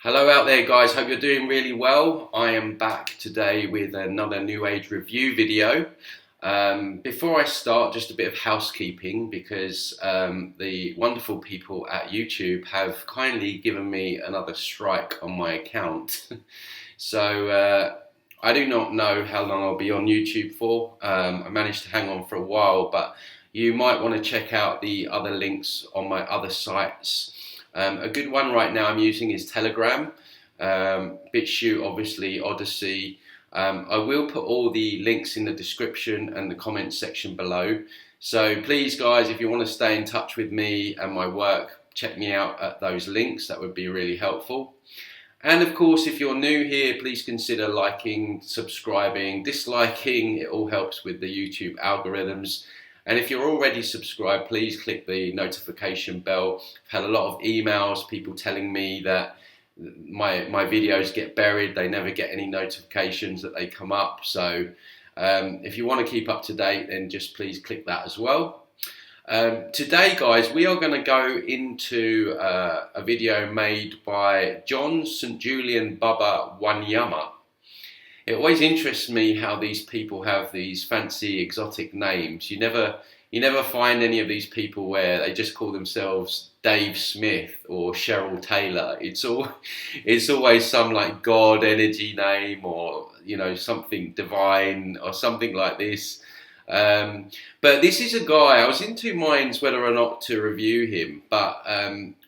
Hello out there guys, hope you're doing really well. I am back today with another New Age review video. Before I start, just a bit of housekeeping because the wonderful people at YouTube have kindly given me another strike on my account. So I do not know how long I'll be on YouTube for. I managed to hang on for a while, but you might want to check out the other links on my other sites. A good one right now I'm using is Telegram, BitChute, obviously, Odysee. I will put all the links in the description and the comments section below. So please guys, if you want to stay in touch with me and my work, check me out at those links. That would be really helpful. And of course, if you're new here, please consider liking, subscribing, disliking. It all helps with the YouTube algorithms. And if you're already subscribed, please click the notification bell. I've had a lot of emails, people telling me that my videos get buried. They never get any notifications that they come up. So if you want to keep up to date, then just please click that as well. Today, guys, we are going to go into a video made by John St. Julien Baba Wanyama. It always interests me how these people have these fancy exotic names. You never find any of these people where they just call themselves Dave Smith or Cheryl Taylor. It's always some like God energy name, or something divine or something like this. But this is a guy, I was in two minds whether or not to review him, but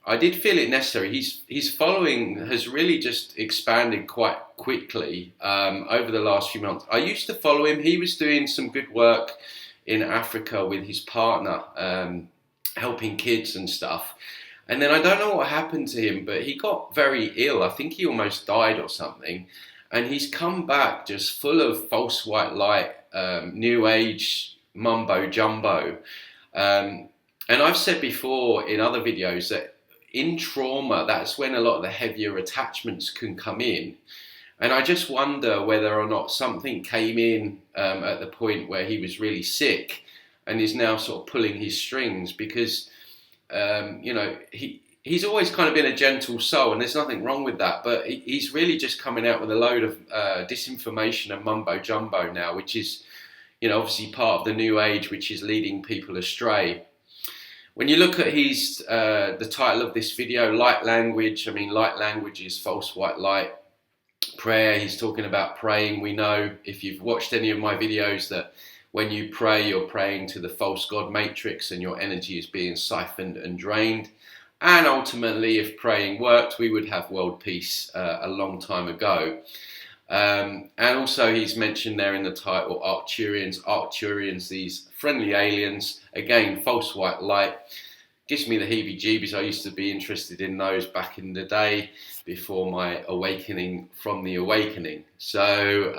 I did feel it necessary. His following has really just expanded quite quickly over the last few months. I used to follow him. He was doing some good work in Africa with his partner, helping kids and stuff. And then I don't know what happened to him, but he got very ill. I think he almost died or something. And he's come back just full of false white light, new age mumbo jumbo. And I've said before in other videos that in trauma, that's when a lot of the heavier attachments can come in. And I just wonder whether or not something came in at the point where he was really sick and is now sort of pulling his strings, because, he's always kind of been a gentle soul, and there's nothing wrong with that, but he's really just coming out with a load of disinformation and mumbo jumbo now, which is, obviously part of the new age, which is leading people astray. When you look at the title of this video, light language, I mean, light language is false white light. Prayer, he's talking about praying. We know, if you've watched any of my videos, that when you pray, you're praying to the false god matrix and your energy is being siphoned and drained. And ultimately, if praying worked, we would have world peace a long time ago. And also he's mentioned there in the title, Arcturians, these friendly aliens. Again, false white light. Gives me the heebie-jeebies. I used to be interested in those back in the day before my awakening from the awakening. So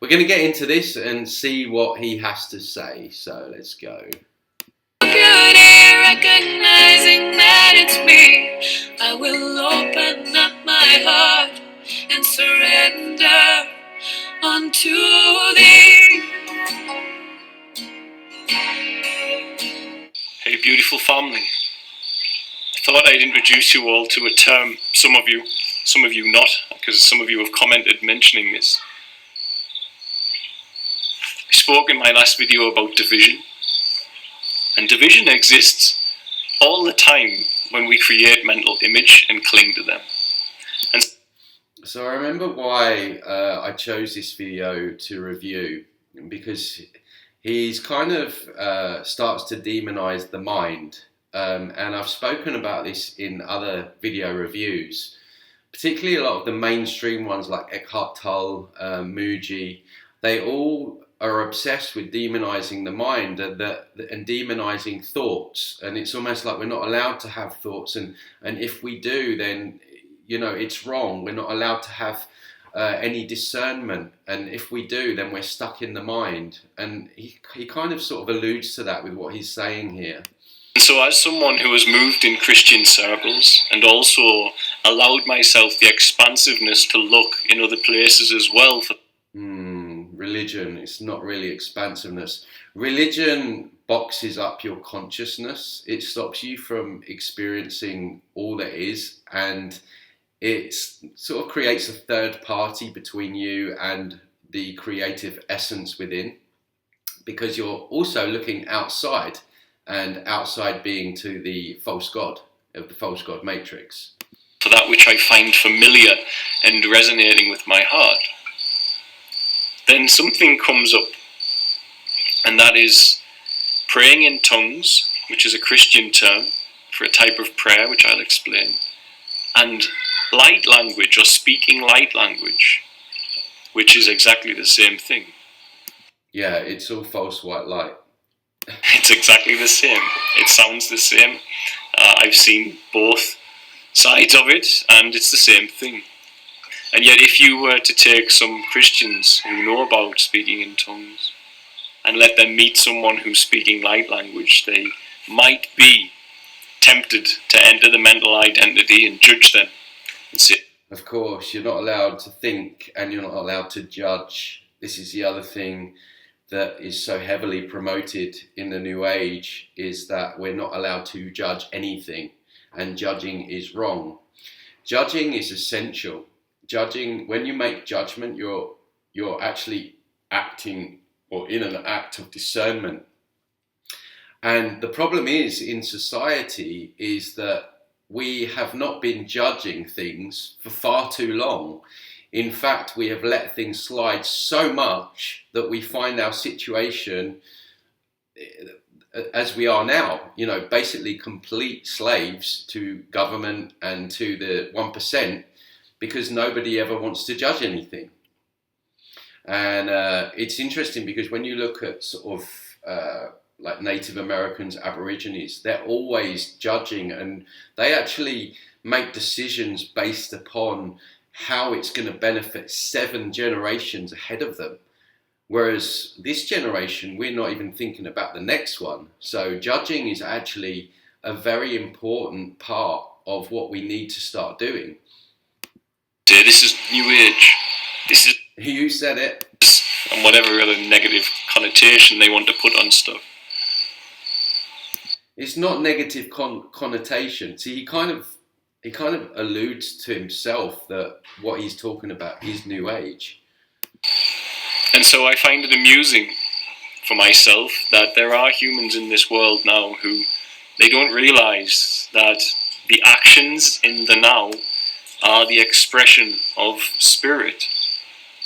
we're going to get into this and see what he has to say. So let's go. Beauty, recognizing that it's me, I will open up my heart and surrender unto thee. Hey beautiful family, I thought I'd introduce you all to a term, some of you not, because some of you have commented mentioning this. I spoke in my last video about division, and division exists all the time when we create mental image and cling to them. And so I remember why I chose this video to review, because he's kind of starts to demonize the mind, and I've spoken about this in other video reviews, particularly a lot of the mainstream ones like Eckhart Tolle, Muji. They all are obsessed with demonizing the mind and demonizing thoughts, and it's almost like we're not allowed to have thoughts, and if we do, then it's wrong. We're not allowed to have any discernment, and if we do, then we're stuck in the mind. And he kind of sort of alludes to that with what he's saying here. so as someone who has moved in Christian circles and also allowed myself the expansiveness to look in other places as well for religion, it's not really expansiveness. Religion boxes up your consciousness. It stops you from experiencing all there is, and it sort of creates a third party between you and the creative essence within, because you're also looking outside, and outside being to the false god of the false god matrix. For that which I find familiar and resonating with my heart. Then something comes up, and that is praying in tongues, which is a Christian term for a type of prayer, which I'll explain, and light language, or speaking light language, which is exactly the same thing. Yeah, it's all false white light. It's exactly the same. It sounds the same. I've seen both sides of it, and it's the same thing. And yet, if you were to take some Christians who know about speaking in tongues and let them meet someone who's speaking light language, they might be tempted to enter the mental identity and judge them and say, of course, you're not allowed to think, and you're not allowed to judge. This is the other thing that is so heavily promoted in the New Age, is that we're not allowed to judge anything, and judging is wrong. Judging is essential. Judging, when you make judgment, you're actually acting, or in an act of discernment. And the problem is, in society, is that we have not been judging things for far too long. In fact, we have let things slide so much that we find our situation as we are now, basically complete slaves to government and to the 1%, because nobody ever wants to judge anything. And it's interesting, because when you look at sort of like Native Americans, Aborigines, they're always judging, and they actually make decisions based upon how it's going to benefit 7 generations ahead of them. Whereas this generation, we're not even thinking about the next one. So judging is actually a very important part of what we need to start doing. this is New Age, this is... You said it. And whatever other negative connotation they want to put on stuff. It's not negative connotation. See, he kind of alludes to himself that what he's talking about is New Age. And so I find it amusing for myself that there are humans in this world now who they don't realise that the actions in the now are the expression of spirit,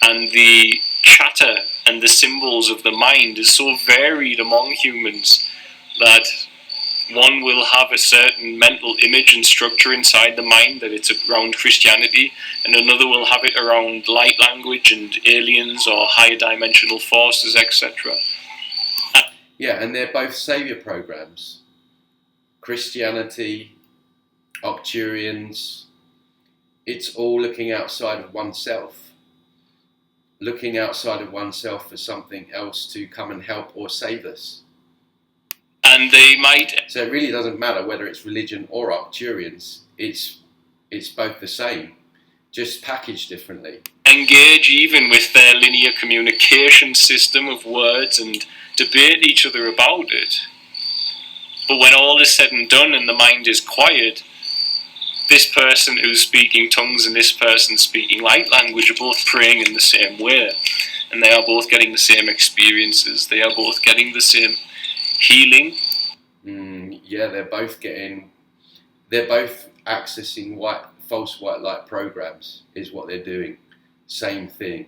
and the chatter and the symbols of the mind is so varied among humans that one will have a certain mental image and structure inside the mind that it's around Christianity, and another will have it around light language and aliens or higher dimensional forces, etc. Yeah, and they're both saviour programs. Christianity, Arcturians, it's all looking outside of oneself. Looking outside of oneself for something else to come and help or save us. And they might... So it really doesn't matter whether it's religion or Arcturians. It's both the same, just packaged differently. Engage even with their linear communication system of words and debate each other about it. But when all is said and done and the mind is quiet, this person who's speaking tongues and this person speaking light language are both praying in the same way. And they are both getting the same experiences. They are both getting the same healing. Yeah, they're both accessing false white light programs, is what they're doing. Same thing.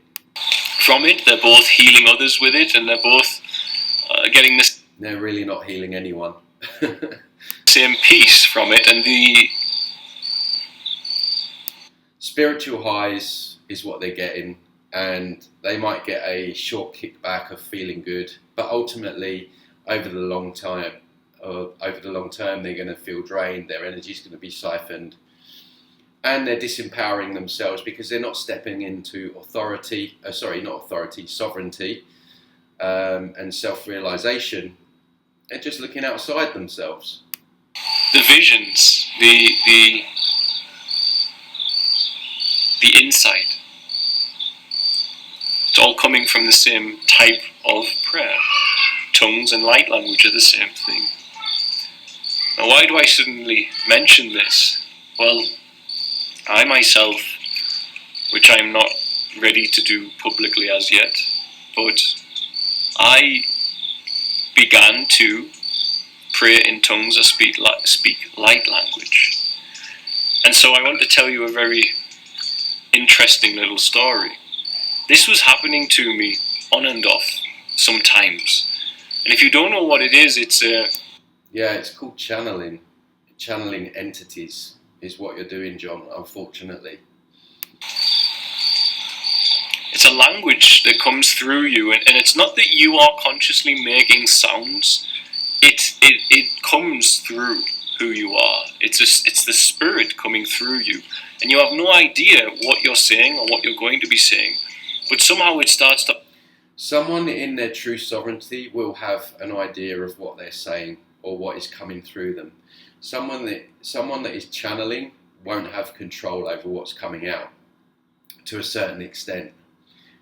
From it, they're both healing others with it, and they're both getting this... They're really not healing anyone. same peace from it, and the... spiritual highs is what they're getting, and they might get a short kickback of feeling good, but ultimately, over the long term, they're going to feel drained. Their energy is going to be siphoned, and they're disempowering themselves because they're not stepping into sovereignty, and self-realization. They're just looking outside themselves. The visions, the insight, it's all coming from the same type of prayer. Tongues and light language are the same thing. Now, why do I suddenly mention this? Well, I myself, which I'm not ready to do publicly as yet, but I began to pray in tongues or speak light language. And so I want to tell you a very interesting little story. This was happening to me on and off sometimes. And if you don't know what it is, it's Yeah, it's called channeling. Channeling entities is what you're doing, John, unfortunately. it's a language that comes through you, and it's not that you are consciously making sounds. It comes through who you are. It's the spirit coming through you, and you have no idea what you're saying or what you're going to be saying, but somehow it starts to. Someone in their true sovereignty will have an idea of what they're saying or what is coming through them. Someone that is channeling won't have control over what's coming out to a certain extent,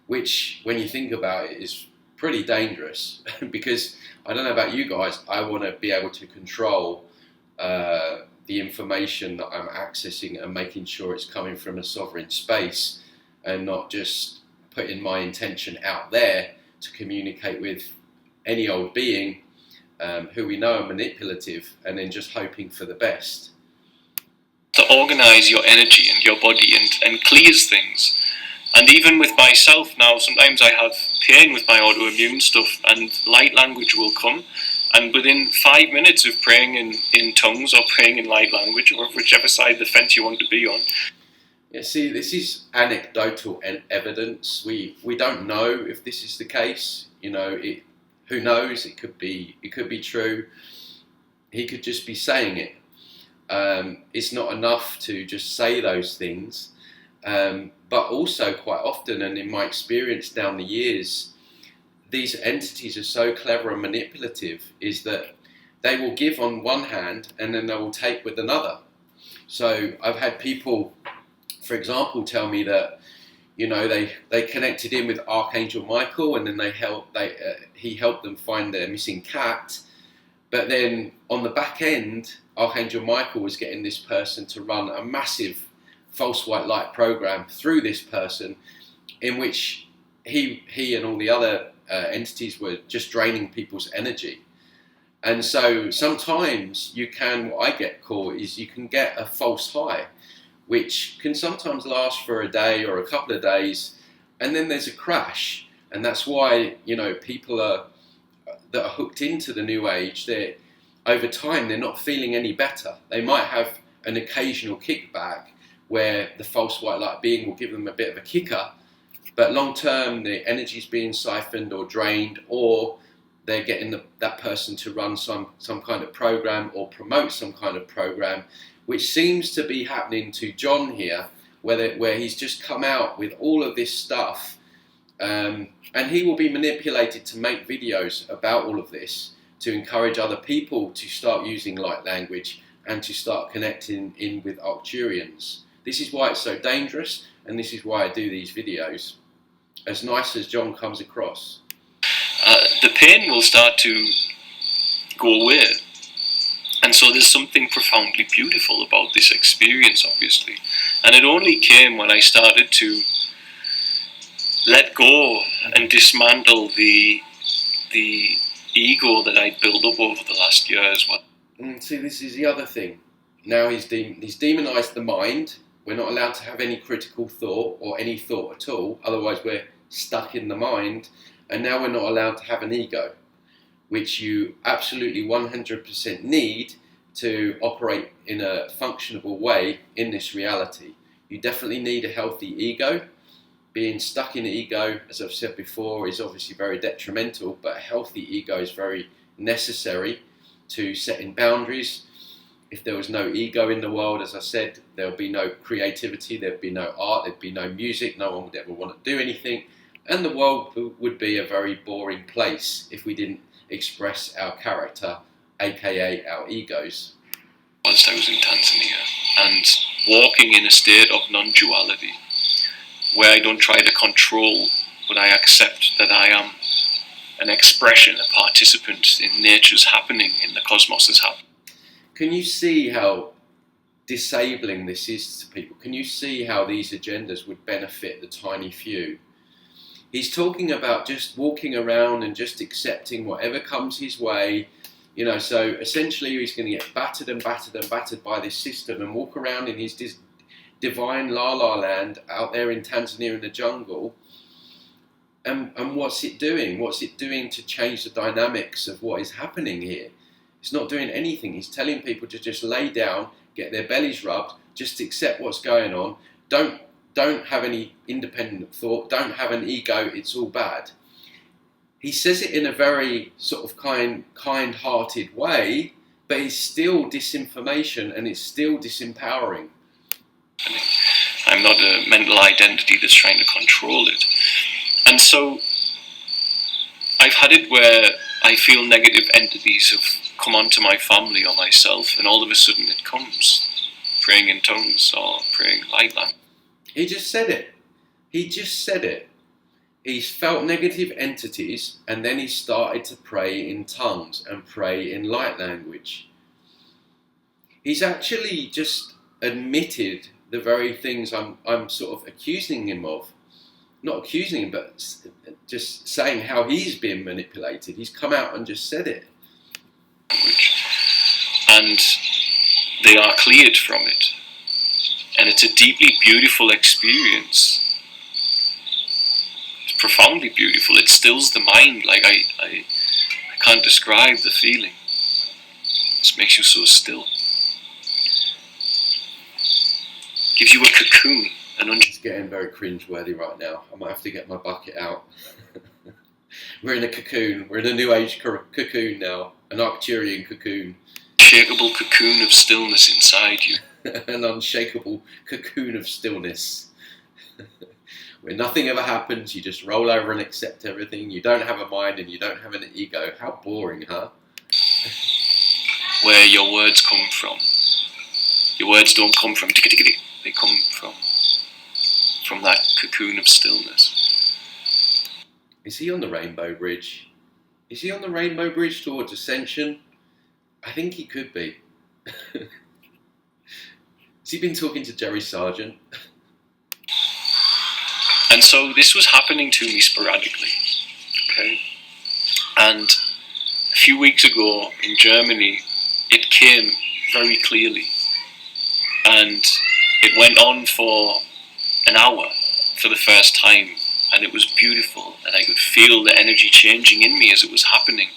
which, when you think about it, is pretty dangerous. Because I don't know about you guys, I want to be able to control the information that I'm accessing and making sure it's coming from a sovereign space and not just putting my intention out there to communicate with any old being who we know are manipulative, and then just hoping for the best. To organise your energy and your body and clears things. And even with myself now, sometimes I have pain with my autoimmune stuff, and light language will come, and within 5 minutes of praying in tongues or praying in light language, or whichever side of the fence you want to be on. Yeah, see, this is anecdotal evidence. We don't know if this is the case. You know, who knows? It could be true. He could just be saying it. It's not enough to just say those things. But also, quite often, and in my experience down the years, these entities are so clever and manipulative, is that they will give on one hand and then they will take with another. So I've had people, for example, tell me that, you know, they connected in with Archangel Michael, and then he helped them find their missing cat. But then on the back end, Archangel Michael was getting this person to run a massive false white light program through this person, in which he and all the other entities were just draining people's energy. And so sometimes what I get caught is you can get a false high, which can sometimes last for a day or a couple of days, and then there's a crash. And that's why, you know, people that are hooked into the New Age, over time they're not feeling any better. They might have an occasional kickback where the false white light being will give them a bit of a kicker, but long term the energy's being siphoned or drained, or they're getting that person to run some kind of program or promote some kind of program, which seems to be happening to John here, where he's just come out with all of this stuff, and he will be manipulated to make videos about all of this to encourage other people to start using light language and to start connecting in with Arcturians. This is why it's so dangerous, and this is why I do these videos, as nice as John comes across. The pain will start to go away. And so there's something profoundly beautiful about this experience, obviously. And it only came when I started to let go and dismantle the ego that I'd built up over the last year as well. See, this is the other thing. Now he's demonized the mind. We're not allowed to have any critical thought or any thought at all. Otherwise we're stuck in the mind. And now we're not allowed to have an ego, which you absolutely 100% need to operate in a functionable way in this reality. You definitely need a healthy ego. Being stuck in ego, as I've said before, is obviously very detrimental, but a healthy ego is very necessary to setting boundaries. If there was no ego in the world, as I said, there would be no creativity, there'd be no art, there'd be no music, no one would ever want to do anything, and the world would be a very boring place if we didn't express our character, aka our egos. Whilst I was in Tanzania, and walking in a state of non-duality, where I don't try to control, but I accept that I am an expression, a participant in nature's happening, in the cosmos' happening. Can you see how disabling this is to people. Can you see how these agendas would benefit the tiny few? He's talking about just walking around and just accepting whatever comes his way. You know, so essentially he's going to get battered and battered and battered by this system and walk around in his divine la-la land out there in Tanzania in the jungle. And what's it doing? What's it doing to change the dynamics of what is happening here? It's not doing anything. He's telling people to just lay down, get their bellies rubbed, just accept what's going on. Don't have any independent thought. Don't have an ego. It's all bad. He says it in a very sort of kind-hearted way, but it's still disinformation and it's still disempowering. I'm not a mental identity that's trying to control it. And so I've had it where I feel negative entities have come onto my family or myself, and all of a sudden it comes, praying in tongues or praying light language. He just said it. He just said it. He's felt negative entities, and then he started to pray in tongues and pray in light language. He's actually just admitted the very things I'm sort of accusing him of. Not accusing him, but just saying how he's been manipulated. He's come out and just said it. And they are cleared from it. And it's a deeply beautiful experience. It's profoundly beautiful. It stills the mind. Like I can't describe the feeling. It just makes you so still. Gives you a cocoon. It's getting very cringe-worthy right now. I might have to get my bucket out. We're in a cocoon. We're in a new age cocoon now. An Arcturian cocoon. Unshakable cocoon of stillness inside you. An unshakable cocoon of stillness. Where nothing ever happens, you just roll over and accept everything. You don't have a mind and you don't have an ego. How boring, huh? Where your words come from. Your words don't come from tick-a-tick-a-tick. They come from that cocoon of stillness. Is he on the Rainbow Bridge? Is he on the Rainbow Bridge towards Ascension? I think he could be. Has he been talking to Jerry Sargent? And so this was happening to me sporadically. Okay? And a few weeks ago in Germany, it came very clearly. And it went on for an hour for the first time, and it was beautiful, and I could feel the energy changing in me as it was happening.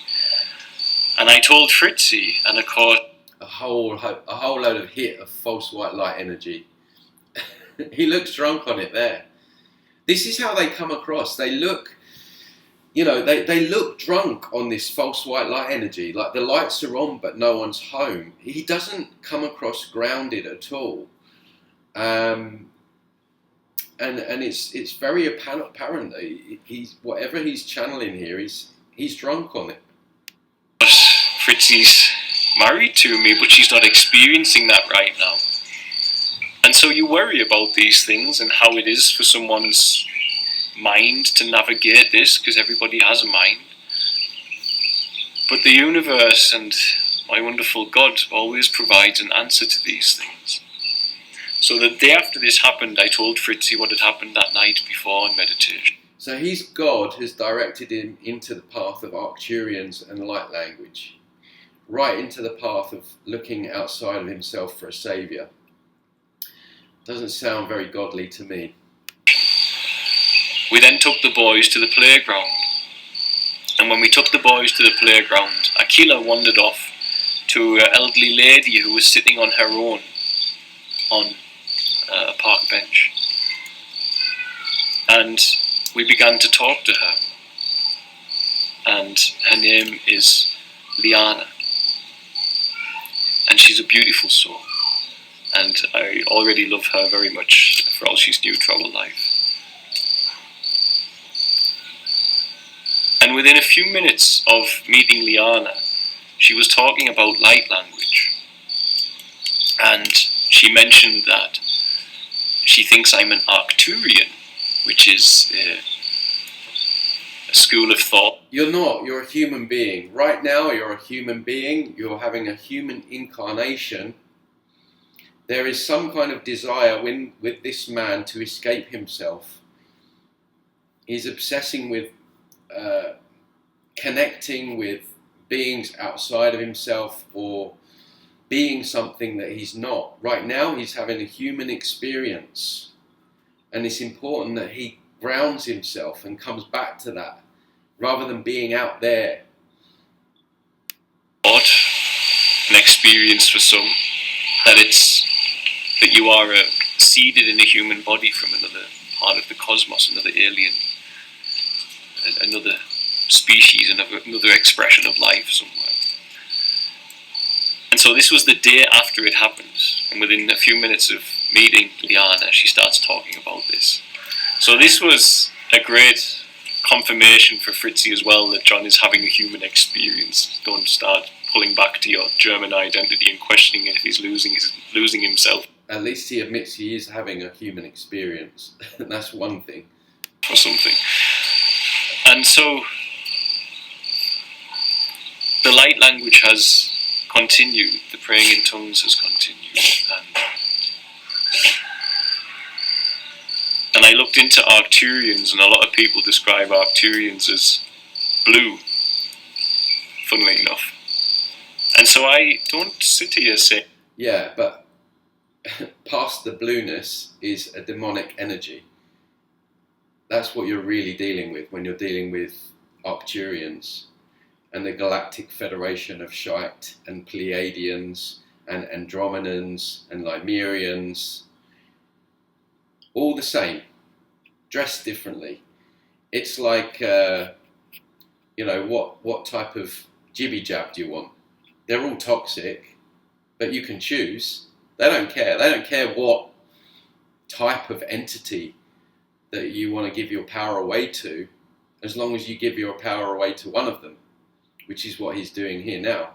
And I told Fritzy, and of course a whole load of hit of false white light energy. He looks drunk on it there. This is how they come across. They look, you know, they look drunk on this false white light energy. Like the lights are on, but no one's home. He doesn't come across grounded at all. And it's very apparent that he's whatever he's channeling here, he's drunk on it. Fritzy's married to me, but she's not experiencing that right now. And so you worry about these things and how it is for someone's mind to navigate this, because everybody has a mind. But the universe and my wonderful God always provides an answer to these things. So the day after this happened, I told Fritzy what had happened that night before in meditation. So God has directed him into the path of Arcturians and light language, right into the path of looking outside of himself for a saviour. Doesn't sound very godly to me. We then took the boys to the playground. And when we took the boys to the playground, Akila wandered off to an elderly lady who was sitting on her own on a park bench. And we began to talk to her. And her name is Liana. And she's a beautiful soul. And I already love her very much for all she's new to our life. And within a few minutes of meeting Liana, she was talking about light language. And she mentioned that she thinks I'm an Arcturian, which is a school of thought. You're not. You're a human being. Right now, you're a human being. You're having a human incarnation. there is some kind of desire with this man to escape himself. He's obsessing with connecting with beings outside of himself, or being something that he's not. Right now he's having a human experience, and it's important that he grounds himself and comes back to that, rather than being out there. Thought, an experience for some, that you are seeded in a human body from another part of the cosmos, another alien, another species, another expression of life somewhere. And so this was the day after it happened, and within a few minutes of meeting Liana, she starts talking about this. So this was a great confirmation for Fritzi as well, that John is having a human experience. Don't start pulling back to your German identity and questioning if he's losing himself. At least he admits he is having a human experience. That's one thing. Or something. And so the light language has continued, the praying in tongues has continued. And I looked into Arcturians, and a lot of people describe Arcturians as blue, funnily enough. And so I don't sit here saying... Yeah, but past the blueness is a demonic energy. That's what you're really dealing with when you're dealing with Arcturians and the Galactic Federation of Shite and Pleiadians and Andromedans and Lemurians. All the same, dressed differently. It's like, what type of jibby jab do you want? They're all toxic, but you can choose. They don't care. They don't care what type of entity that you want to give your power away to, as long as you give your power away to one of them, which is what he's doing here now,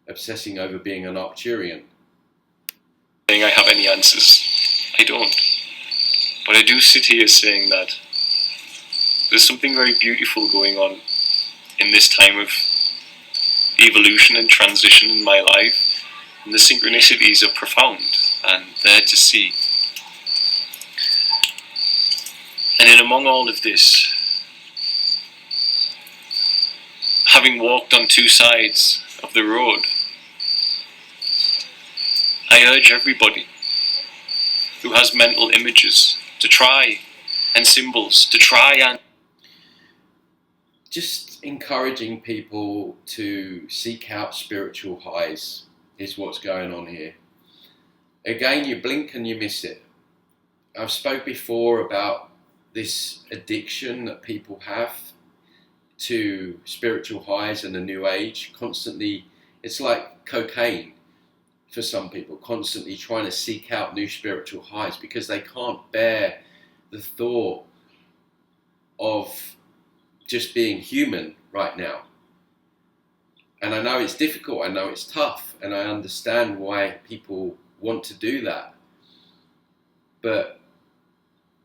obsessing over being an Arcturian. I have any answers. I don't. But I do sit here saying that there's something very beautiful going on in this time of evolution and transition in my life, and the synchronicities are profound and there to see. And in among all of this, having walked on two sides of the road, I urge everybody who has mental images to try, and symbols, to try and... Just encouraging people to seek out spiritual highs is what's going on here. Again, you blink and you miss it. I've spoke before about this addiction that people have to spiritual highs and the new age. Constantly, it's like cocaine for some people, constantly trying to seek out new spiritual highs because they can't bear the thought of just being human right now. And I know it's difficult, I know it's tough, and I understand why people want to do that. But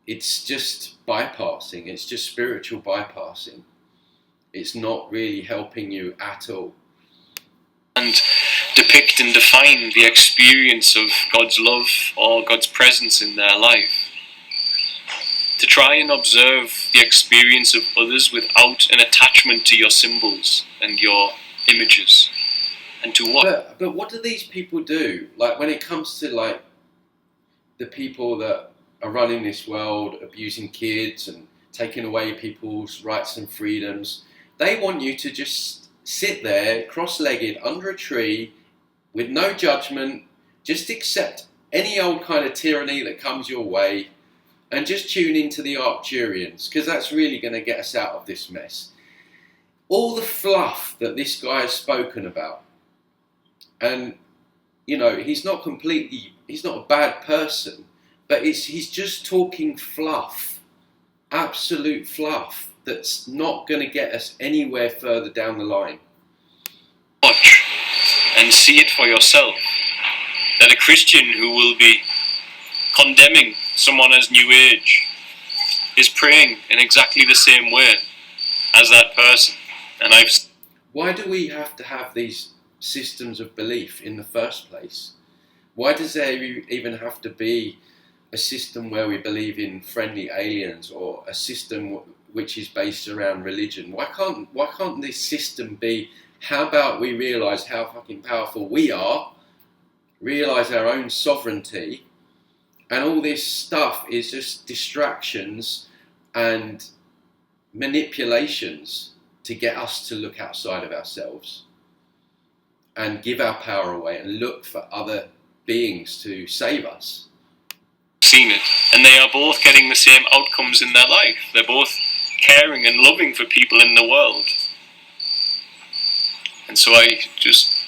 it's just bypassing, it's just spiritual bypassing. It's not really helping you at all. And depict and define the experience of God's love or God's presence in their life. To try and observe the experience of others without an attachment to your symbols and your images. And to what? But what do these people do? Like when it comes to like the people that are running this world, abusing kids and taking away people's rights and freedoms, they want you to just sit there cross-legged under a tree with no judgment, just accept any old kind of tyranny that comes your way and just tune into the Arcturians, because that's really going to get us out of this mess. All the fluff that this guy has spoken about, and he's not a bad person, but he's just talking fluff, absolute fluff, that's not going to get us anywhere further down the line. Watch and see it for yourself, that a Christian who will be condemning someone as New Age is praying in exactly the same way as that person. And why do we have to have these systems of belief in the first place? Why does there even have to be a system where we believe in friendly aliens, or a system which is based around religion? Why can't this system be, how about we realise how fucking powerful we are, realise our own sovereignty, and all this stuff is just distractions and manipulations to get us to look outside of ourselves and give our power away and look for other beings to save us. Seen it, and they are both getting the same outcomes in their life. They're both caring and loving for people in the world. And so I just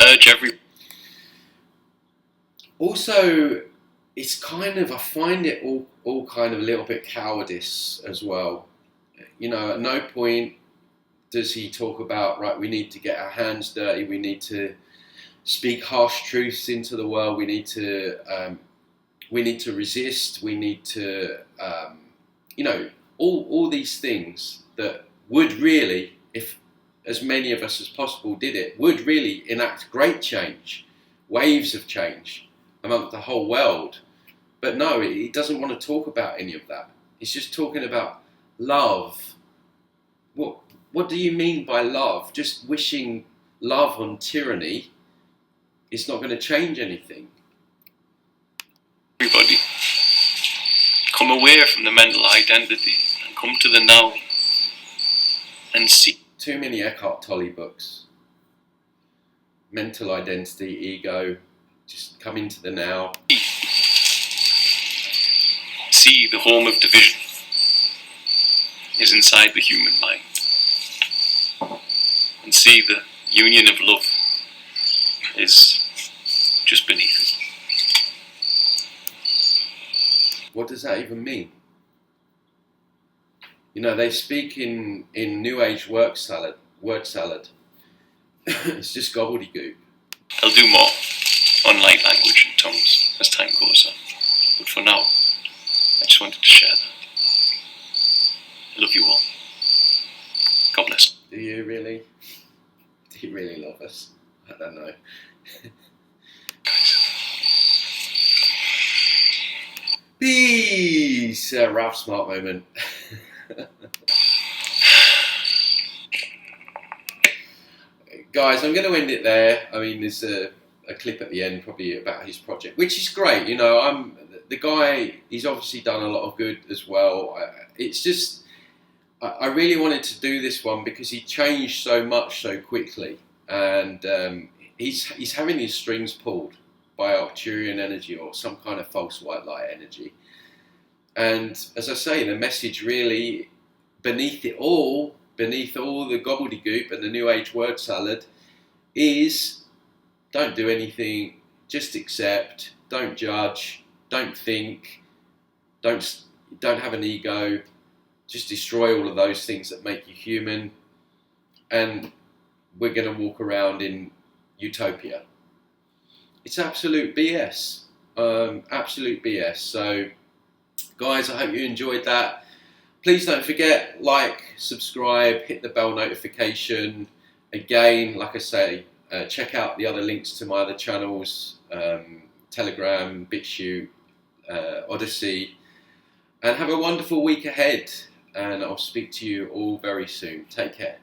urge every... Also, it's kind of, I find it all kind of a little bit cowardice as well. You know, at no point does he talk about, right, we need to get our hands dirty, we need to speak harsh truths into the world, we need to resist, we need to, you know, all these things that would really, if as many of us as possible did it, would really enact great change, waves of change amongst the whole world. But no, he doesn't want to talk about any of that. He's just talking about love. What do you mean by love? Just wishing love on tyranny is not going to change anything. Everybody, come away from the mental identity and come to the now and see. Too many Eckhart Tolle books. Mental identity, ego, just come into the now. See the home of division is inside the human mind. And see the union of love is just beneath it. What does that even mean? You know, they speak in New Age word salad. It's just gobbledygook. I'll do more on light language and tongues as time goes on. But for now, I just wanted to share that. I love you all. God bless. Do you really? Do you really love us? I don't know. Peace! Ralph Smart moment. Guys, I'm going to end it there. I mean, there's a clip at the end probably about his project, which is great. You know, the guy, he's obviously done a lot of good as well. It's just, I really wanted to do this one because he changed so much so quickly. And he's having his strings pulled by Arcturian energy or some kind of false white light energy. And as I say, the message really, beneath all the gobbledygook and the New Age word salad, is don't do anything, just accept, don't judge, don't think, don't have an ego, just destroy all of those things that make you human, and we're going to walk around in utopia. It's absolute BS. Absolute BS. So, guys, I hope you enjoyed that. Please don't forget, like, subscribe, hit the bell notification. Again, like I say, check out the other links to my other channels, Telegram, BitChute, Odysee. And have a wonderful week ahead. And I'll speak to you all very soon. Take care.